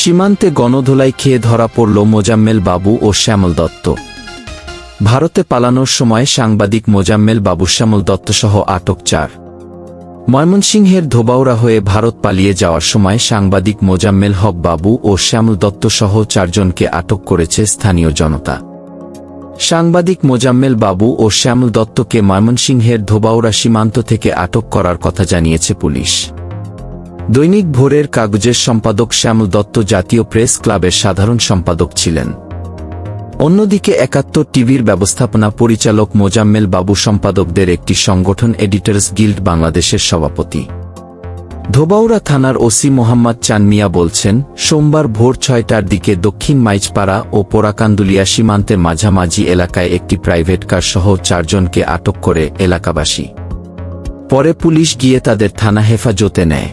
সীমান্তে গণধোলাই খেয়ে ধরা পড়ল মোজাম্মেল বাবু ও শ্যামল দত্ত। ভারতে পালানোর সময় সাংবাদিক মোজাম্মেল বাবু শ্যামল দত্তসহ আটক 4। ময়মনসিংহের ধোবাউড়া হয়ে ভারত পালিয়ে যাওয়ার সময় সাংবাদিক মোজাম্মেল হক বাবু ও শ্যামল দত্তসহ 4 জনকে আটক করেছে স্থানীয় জনতা। সাংবাদিক মোজাম্মেল বাবু ও শ্যামল দত্তকে ময়মনসিংহের ধোবাউড়া সীমান্ত থেকে আটক করার কথা জানিয়েছে পুলিশ। দৈনিক ভোরের কাগজের সম্পাদক শ্যামল দত্ত জাতীয় প্রেস ক্লাবের সাধারণ সম্পাদক ছিলেন। অন্যদিকে ৭১ টিভির ব্যবস্থাপনা পরিচালক মোজাম্মেল বাবু সম্পাদকদের একটি সংগঠন এডিটর্স গিল্ড বাংলাদেশের সভাপতি। ধোবাউড়া থানার ওসি মোহাম্মদ চান মিয়া বলছেন, সোমবার ভোর ৬টার দিকে দক্ষিণ মাইজপাড়া ও পোড়াকান্দুলিয়া সীমান্তের মাঝামাঝি এলাকায় একটি প্রাইভেট কার সহ 4 জনকে আটক করে এলাকাবাসী। পরে পুলিশ গিয়ে তাদের থানা হেফাজতে নেয়।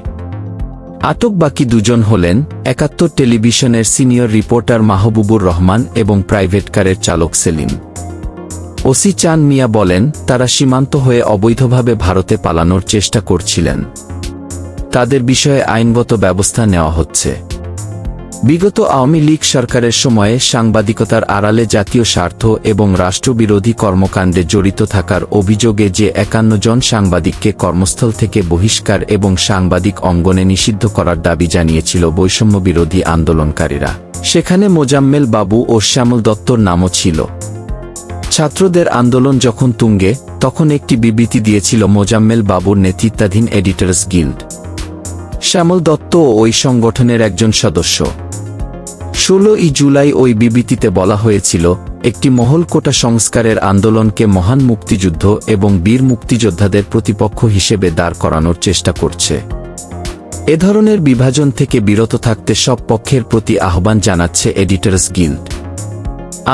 আটক বাকি 2 জন হলেন ৭১ টেলিভিশনের সিনিয়র রিপোর্টার মাহবুবুর রহমান এবং প্রাইভেট কারের চালক সেলিম। ওসি চান মিয়া বলেন, তারা সীমান্ত হয়ে অবৈধভাবে ভারতে পালানোর চেষ্টা করছিলেন। তাদের বিষয়ে আইনগত ব্যবস্থা নেওয়া হচ্ছে। বিগত আওয়ামী লীগ সরকারের সময়ে সাংবাদিকতার আড়ালে জাতীয় স্বার্থ এবং রাষ্ট্রবিরোধী কর্মকাণ্ডে জড়িত থাকার অভিযোগে যে ৫১ জন সাংবাদিককে কর্মস্থল থেকে বহিষ্কার এবং সাংবাদিক অঙ্গনে নিষিদ্ধ করার দাবি জানিয়েছিল বৈষম্যবিরোধী আন্দোলনকারীরা, সেখানে মোজাম্মেল বাবু ও শ্যামল দত্তর নামও ছিল। ছাত্রদের আন্দোলন যখন তুঙ্গে, তখন একটি বিবৃতি দিয়েছিল মোজাম্মেল বাবুর নেতৃত্বাধীন এডিটর্স গিল্ড। শ্যামল দত্ত ওই সংগঠনের একজন সদস্য। ১৬ জুলাই ওই বিবৃতিতে বলা হয়েছিল, একটি মহল কোটা সংস্কারের আন্দোলনকে মহান মুক্তিযুদ্ধ এবং বীর মুক্তিযোদ্ধাদের প্রতিপক্ষ হিসেবে দাঁড় করানোর চেষ্টা করছে। এ ধরনের বিভাজন থেকে বিরত থাকতে সব পক্ষের প্রতি আহ্বান জানাচ্ছে এডিটর্স গিল্ড।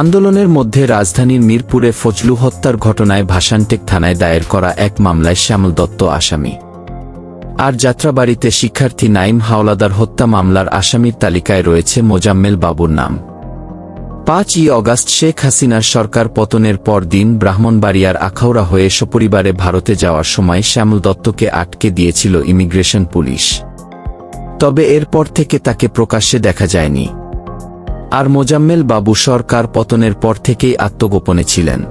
আন্দোলনের মধ্যে রাজধানীর মিরপুরে ফজলু হত্যার ঘটনায় ভাসানটেক থানায় দায়ের করা এক মামলায় শ্যামল দত্ত আসামি। আর যাত্রাবাড়িতে শিক্ষার্থী নাইম হাওলাদার হত্যা মামলার আসামির তালিকায় রয়েছে মোজাম্মেল বাবুর নাম। ৫ অগাস্ট শেখ হাসিনার সরকার পতনের পর দিন ব্রাহ্মণবাড়িয়ার আখাউড়া হয়ে সপরিবারে ভারতে যাওয়ার সময় শ্যামল দত্তকে আটকে দিয়েছিল ইমিগ্রেশন পুলিশ। তবে এরপর থেকে তাকে প্রকাশ্যে দেখা যায়নি। আর মোজাম্মেল বাবু সরকার পতনের পর থেকেই আত্মগোপনে ছিলেন।